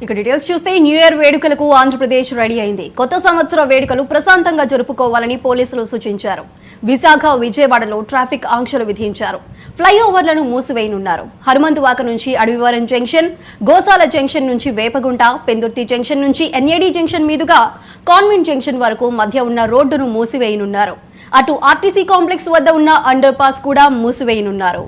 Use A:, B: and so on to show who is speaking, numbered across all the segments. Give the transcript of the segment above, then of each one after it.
A: ఇక డీటెయిల్స్ చూస్తే new year వేడుకలకు ఆంధ్రప్రదేశ్ రెడీ అయింది. కొత్త సంవత్సర వేడుకలు ప్రశాంతంగా జరుపుకోవాలని పోలీసులు సూచించారు. విశాఖ, విజయవాడలో ట్రాఫిక్ ఆంక్షలు విధించారు. ఫ్లైఓవర్లను మూసివేయనున్నారు. హనుమంతువాక నుంచి అడవివరం జంక్షన్, గోసాల జంక్షన్ నుంచి వేపగుంట, పెందుర్తి జంక్షన్ నుంచి ఎన్ఏడి జంక్షన్ మీదుగా కాన్వెంట్ జంక్షన్ వరకు మధ్య ఉన్న రోడ్డును మూసివేయనున్నారు. అటు ఆర్టీసీ కాంప్లెక్స్ వద్ద ఉన్న అండర్ పాస్ కూడా మూసివేయనున్నారు.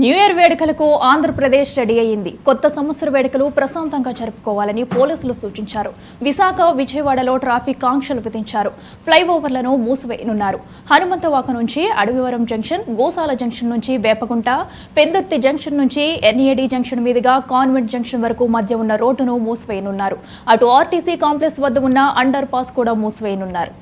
B: న్యూ ఇయర్ వేడుకలకు ఆంధ్రప్రదేశ్ రెడీ అయింది. కొత్త సంవత్సర వేడుకలు ప్రశాంతంగా జరుపుకోవాలని పోలీసులు సూచించారు. విశాఖ, విజయవాడలో ట్రాఫిక్ ఆంక్షలు విధించారు. ఫ్లైఓవర్లను మూసివేయనున్నారు. హనుమంతవాక నుంచి అడవివరం జంక్షన్, గోసాల జంక్షన్ నుంచి వేపగుంట, పెందుర్తి జంక్షన్ నుంచి ఎన్ఏడి జంక్షన్ మీదుగా కాన్వెంట్ జంక్షన్ వరకు మధ్య ఉన్న రోడ్డును మూసివేయనున్నారు. అటు ఆర్టీసీ కాంప్లెక్స్ వద్ద ఉన్న అండర్ పాస్ కూడా మూసివేయనున్నారు.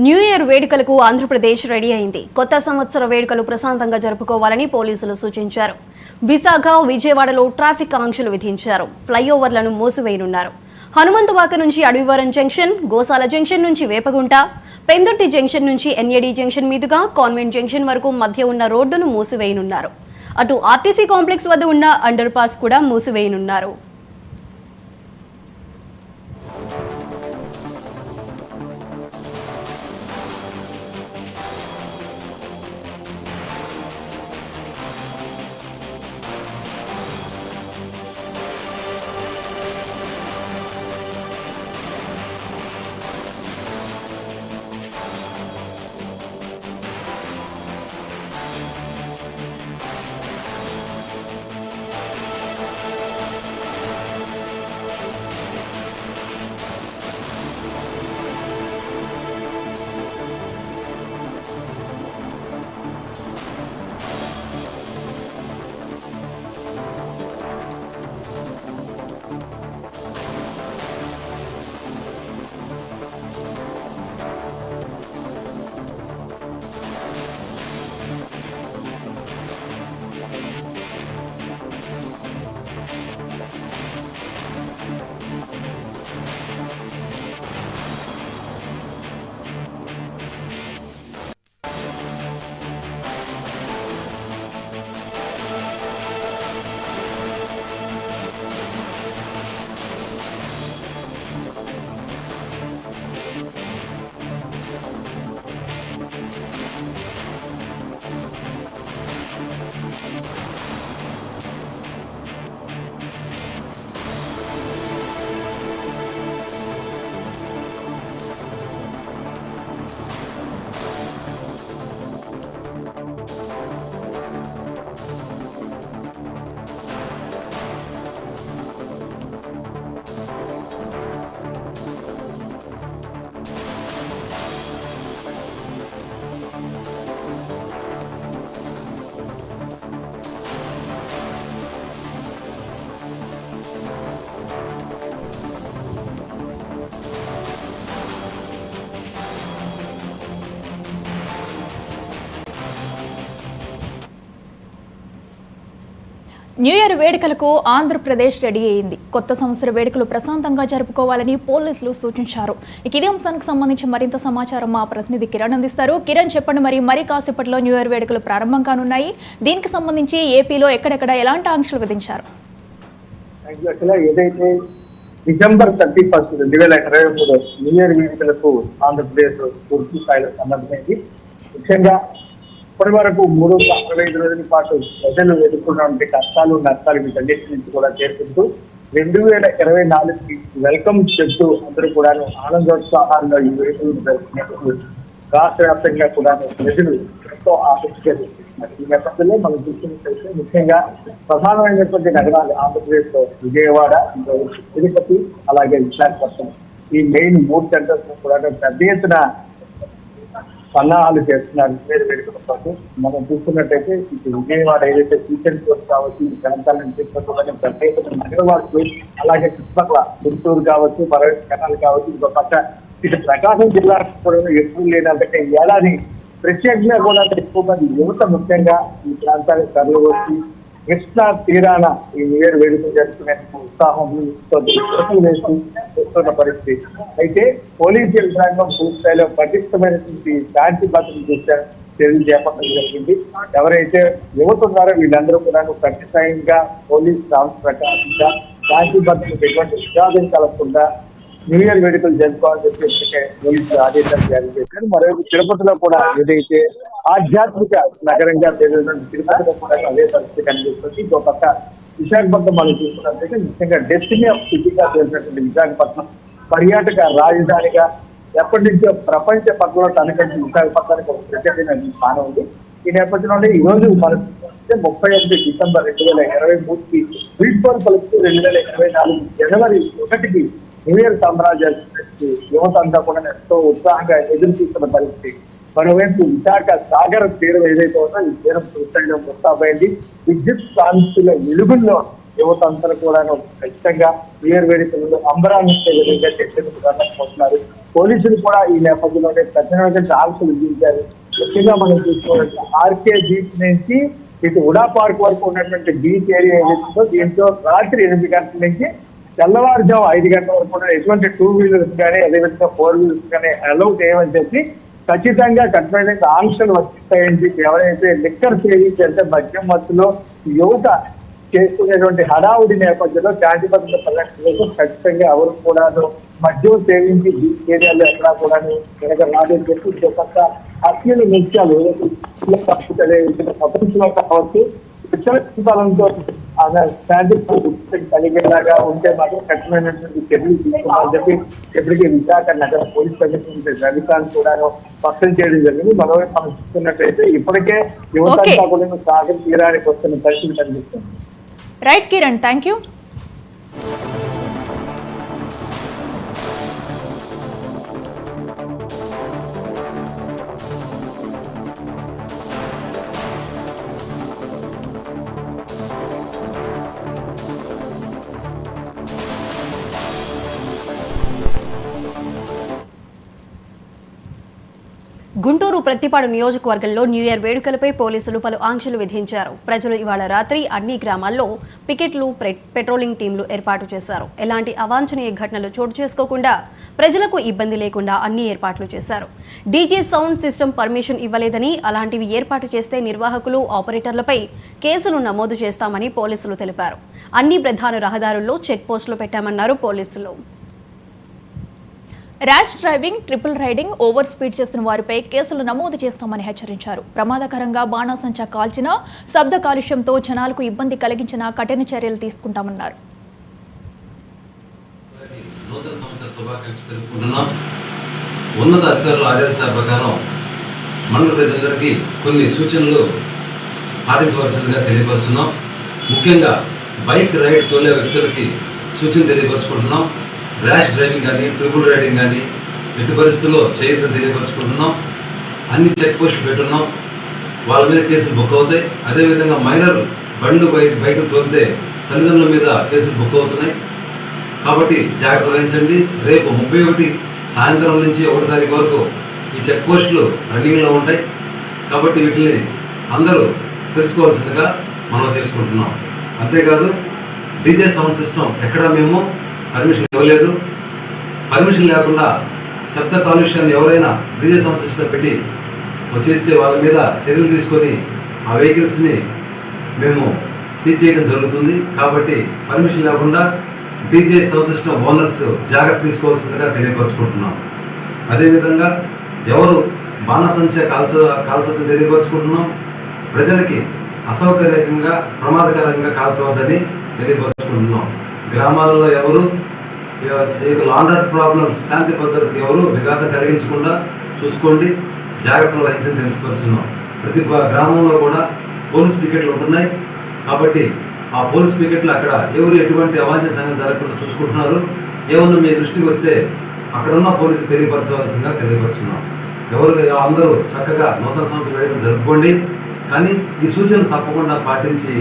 A: న్యూ ఇయర్ వేడుకలకు ఆంధ్రప్రదేశ్ రెడీ అయింది. కొత్త సంవత్సర వేడుకలు ప్రశాంతంగా జరుపుకోవాలని పోలీసులు సూచించారు. విశాఖ, విజయవాడలో ట్రాఫిక్ ఆంక్షలు విధించారు. ఫ్లైఓవర్లను మూసివేయనున్నారు. హనుమంతవాక నుంచి అడవివరం జంక్షన్, గోసాల జంక్షన్ నుంచి వేపగుంట, పెందుర్తి జంక్షన్ నుంచి ఎన్ఏడి జంక్షన్ మీదుగా కాన్వెంట్ జంక్షన్ వరకు మధ్య ఉన్న రోడ్డును మూసివేయనున్నారు. అటు ఆర్టీసీ కాంప్లెక్స్ వద్ద ఉన్న అండర్ పాస్ కూడా మూసివేయనున్నారు.
B: న్యూ ఇయర్ వేడుకలకు ఆంధ్రప్రదేశ్ రెడీ అయింది. కొత్త సంవత్సర వేడుకలు ప్రశాంతంగా జరుపుకోవాలని పోలీసులు సూచించారు. ఇదే అంశానికి సంబంధించి మరింత సమాచారం మా ప్రతినిధి కిరణ్ అందిస్తారు. కిరణ్, చెప్పండి, మరి కాసేపట్లో న్యూ ఇయర్ వేడుకలు ప్రారంభం కానున్నాయి. దీనికి సంబంధించి ఏపీలో ఎక్కడెక్కడ ఎలాంటి ఆంక్షలు విధించారు?
C: ఏదైతే డిసెంబర్ 31, 2023 న్యూ ఇయర్ వేడుకలకు ఆంధ్రప్రదేశ్ పూర్తి స్థాయిలో సంబంధించి ముఖ్యంగా ఇప్పటి వరకు 365 రోజుల పాటు ప్రజలు ఎదుర్కొన్నటువంటి కష్టాలు నష్టాలు వీటన్నిటి నుంచి కూడా చేరుకుంటూ 2024కి వెల్కమ్ చెప్తూ అందరూ కూడా ఆనందోత్సాహాల్లో ఈ వేడుకలు జరుపుకునేందుకు రాష్ట్ర వ్యాప్తంగా కూడా ప్రజలు ఎంతో ఆసక్తిగా చూస్తున్నారు. ఈ నేపథ్యంలో మనం చూస్తున్నట్లయితే ముఖ్యంగా ప్రధానమైనటువంటి నగరాలు ఆంధ్రప్రదేశ్ లో విజయవాడ, తిరుపతి, అలాగే విశాఖపట్నం, ఈ మెయిన్ 3 సెంటర్స్ కూడా పెద్ద ఎత్తున సన్నాహాలు చేస్తున్నారు వేరు వేడుకల పాటు. మనం చూసుకున్నట్టయితే ఇప్పుడు విజయవాడ ఏదైతే సీజన్ కోర్స్ కావచ్చు, ఈ ప్రాంతాల నుంచి ప్రత్యేక నగరవాసులు, అలాగే చుట్టుపక్కల గుంటూరు కావచ్చు, మరొక కెనాల్ కావచ్చు, ఇంకో పక్క ఇటు ప్రకాశం జిల్లా కూడా ఎప్పుడు లేదంటే ఏడాది ప్రత్యేకంగా కూడా ఎక్కువ మంది యువత ముఖ్యంగా ఈ ప్రాంతానికి తరలి వచ్చి కృష్ణా తీరాన ఈ న్యూ ఇయర్ వేడుకలు జరుపుకునే ఉత్సాహంతో వస్తున్న పరిస్థితి. అయితే పోలీసు యంత్రాంగం పూర్తిస్థాయిలో పటిష్టమైనటువంటి శాంతి భద్రతలు చూసే చర్యలు చేపట్టడం జరిగింది. ఎవరైతే యువత ఉన్నారో వీళ్ళందరూ కూడా ఖచ్చితంగా పోలీసు ప్రకారంగా శాంతి భద్రతలకు ఎటువంటి విషాదం కలగకుండా న్యూ ఇయర్ వేడుకలు జరుపుకోవాలని చెప్పి పోలీసులు ఆదేశాలు జారీ చేశారు. మరోవైపు తిరుపతిలో కూడా ఏదైతే ఆధ్యాత్మిక నగరంగా పేరున్నటువంటి తిరుపతిలో కూడా అదే పరిస్థితి కనిపిస్తుంది. ఇంకో పక్క విశాఖపట్నం మనం చూసుకున్నట్లయితే ముఖ్యంగా డెస్టినీ ఆఫ్ సిటీగా పేరున్నటువంటి విశాఖపట్నం పర్యాటక రాజధానిగా ఎప్పటి నుంచో ప్రపంచ పక్కలో తనకంటే విశాఖపట్నానికి ఒక ప్రత్యేకమైన స్థానం ఉంది. ఈ నేపథ్యంలో ఈ రోజు మనం 31 డిసెంబర్ 2023కి వీడ్కోలు పలుకుతూ 2024 జనవరి 1కి న్యూ ఇయర్ సామ్రాజ్యానికి యువత అంతా కూడా ఎంతో ఉత్సాహంగా ఎదురు చూస్తున్న పరిస్థితి. మరోవైపు విశాఖ సాగర తీరం ఏదైతే ఉందో ఈ తీరం పూర్తిగా ముస్తాబైంది. విద్యుత్ కాంతుల వెలుగుల్లో యువత అంతా కూడా ఖచ్చితంగా న్యూఇయర్ వేడుకలలో అంబరాన్ని విధంగా చర్చలు పోలీసులు కూడా ఈ నేపథ్యంలో కఠినమైన ఆంక్షలు విధించారు. ముఖ్యంగా మనం చూసుకోవాలి ఆర్కే బీచ్ నుంచి ఇటు ఉడా పార్క్ వరకు ఉన్నటువంటి బీచ్ ఏరియా ఏదైతుందో దీంట్లో రాత్రి 8 గంటల నుంచి తెల్లవారుజాము 5 గంటల వరకు కూడా ఎటువంటి 2 వీలర్స్ కానీ అదేవిధంగా 4 వీలర్స్ కానీ అలౌ చేయమని చెప్పి ఖచ్చితంగా కఠినమైన ఆంక్షలు వర్తిస్తాయని చెప్పి ఎవరైతే లిక్కర్ సేవించి అంటే మద్యం మత్తులో యువత చేసుకునేటువంటి హడావుడి నేపథ్యంలో శాంతి భద్రత పరిరక్షణ కోసం ఖచ్చితంగా ఎవరు కూడా మద్యం సేవించి బీచ్ ఏరియాలో ఎక్కడా కూడా వెనక రాదని చెప్పి కొత్త హత్యలు నృత్యాలు ప్రపంచంలో కావచ్చు విషయంతో శాంతి కలిగేలాగా ఉంటే మాత్రం కఠినమైనటువంటి చర్యలు తీసుకోవాలని చెప్పి ఇప్పటికీ విశాఖ నగర పోలీస్ కమిషనర్ రవికాంత్ కూడా స్పష్టం చేయడం జరిగింది. మరోవైపు మనం చూస్తున్నట్లయితే ఇప్పటికే యువత కూడా సాగర్ తీరానికి వస్తున్న పరిస్థితి కనిపిస్తుంది.
B: Right Kiran, thank you.
A: Guntur Prathipadu నియోజకవర్గంలో న్యూ ఇయర్ వేడుకలపై పోలీసులు పలు ఆంక్షలు విధించారు. ప్రజలు ఇవాళ రాత్రి అన్ని గ్రామాల్లో పికెట్లు, పెట్రోలింగ్ టీంలు ఏర్పాటు చేశారు. ఎలాంటి అవాంఛనీయ ఘటనలు చోటు చేసుకోకుండా ప్రజలకు ఇబ్బంది లేకుండా అన్ని ఏర్పాట్లు చేశారు. డీజే సౌండ్ సిస్టమ్ పర్మిషన్ ఇవ్వలేదని, అలాంటివి ఏర్పాటు చేస్తే నిర్వాహకులు, ఆపరేటర్లపై కేసులు నమోదు చేస్తామని పోలీసులు తెలిపారు. అన్ని ప్రధాన రహదారుల్లో చెక్ పోస్టులు పెట్టామన్నారు పోలీసులు.
B: Rash driving, triple riding, over speed చేస్తున్న వారిపై కేసులు నమోదు చేస్తామని హెచ్చరించారు. ప్రమాదకరంగా బాణాసంచా కాల్చిన, శబ్ద కాలుష్యంతో జనాలకు ఇబ్బంది కలిగించిన కఠిన చర్యలు తీసుకుంటామన్నారు.
D: ఉన్నత అధికారుల ఆదేశాల ప్రకారం మండల ప్రజలందరికీ కొన్ని సూచనలు పాటించవలసిందిగా తెలియపరుస్తున్నాం. ముఖ్యంగా బైక్ రైడ్ తోలే వ్యక్తులకి సూచనలు తెలియపరుచుకుంటున్నాం. ర్యాష్ డ్రైవింగ్ కానీ, ట్రిపుల్ రైడింగ్ కానీ ఎట్టి పరిస్థితుల్లో చేయొద్దని తెలియపరుచుకుంటున్నాం. అన్ని చెక్ పోస్టులు పెట్టున్నాం. వాళ్ళ మీద కేసులు బుక్ అవుతాయి. అదేవిధంగా మైనర్ బైకులు తోలితే తల్లిదండ్రుల మీద కేసులు బుక్ అవుతున్నాయి. కాబట్టి జాగ్రత్త వహించండి. రేపు 31 సాయంత్రం నుంచి 1 తారీఖు వరకు ఈ చెక్ పోస్టులు రన్నింగ్లో ఉంటాయి. కాబట్టి వీటిని అందరూ తెలుసుకోవాల్సిందిగా మనం చేసుకుంటున్నాం. అంతేకాదు డీజే సౌండ్ సిస్టమ్ ఎక్కడా మేము పర్మిషన్ ఇవ్వలేదు. పర్మిషన్ లేకుండా శబ్ద కాలుష్యాన్ని ఎవరైనా డీజే సౌండ్ సిస్టమ్ పెట్టి వచ్చేస్తే వాళ్ళ మీద చర్యలు తీసుకొని ఆ వెహికల్స్ని మేము సీజ్ చేయడం జరుగుతుంది. కాబట్టి పర్మిషన్ లేకుండా డీజే సౌండ్ సిస్టమ్ ఓనర్స్ జాగ్రత్త తీసుకోవాల్సిందిగా తెలియపరుచుకుంటున్నాం. అదేవిధంగా ఎవరు బాణసంచా కాల్చొద్దని తెలియపరుచుకుంటున్నాం. ప్రజలకి అసౌకర్యంగా, ప్రమాదకరంగా కాల్చవద్దని తెలియపరుచుకుంటున్నాం. గ్రామాలలో ఎవరు లాండర్ ప్రాబ్లమ్స్, శాంతి భద్రతకి ఎవరు విఘాతం కలిగించకుండా చూసుకోండి, జాగ్రత్తలు వహించని తెలుసుకొస్తున్నాం. ప్రతి గ్రామంలో కూడా పోలీస్ పికెట్లు ఉంటున్నాయి. కాబట్టి ఆ పోలీస్ పికెట్లు అక్కడ ఎవరు ఎటువంటి అవాంఛనీయ సంఘటన జరగకుండా చూసుకుంటున్నారు. ఏమన్నా మీ దృష్టికి వస్తే అక్కడ ఉన్న పోలీసులు తెలియపరచవలసిందిగా తెలియపరుస్తున్నాం. ఎవరు అందరూ చక్కగా నూతన సంవత్సరం వేడుకలు జరుపుకోండి. కానీ ఈ సూచనలు తప్పకుండా పాటించి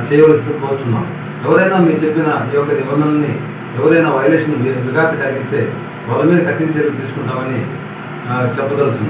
D: చేయవలసింది కోరుచున్నాం. ఎవరైనా మీరు చెప్పిన ఈ యొక్క నిబంధనల్ని ఎవరైనా వైలేషన్ విఘాతం కలిగిస్తే వాళ్ళ మీద కఠిన చర్యలు తీసుకుంటామని చెప్పదలుచున్నాం.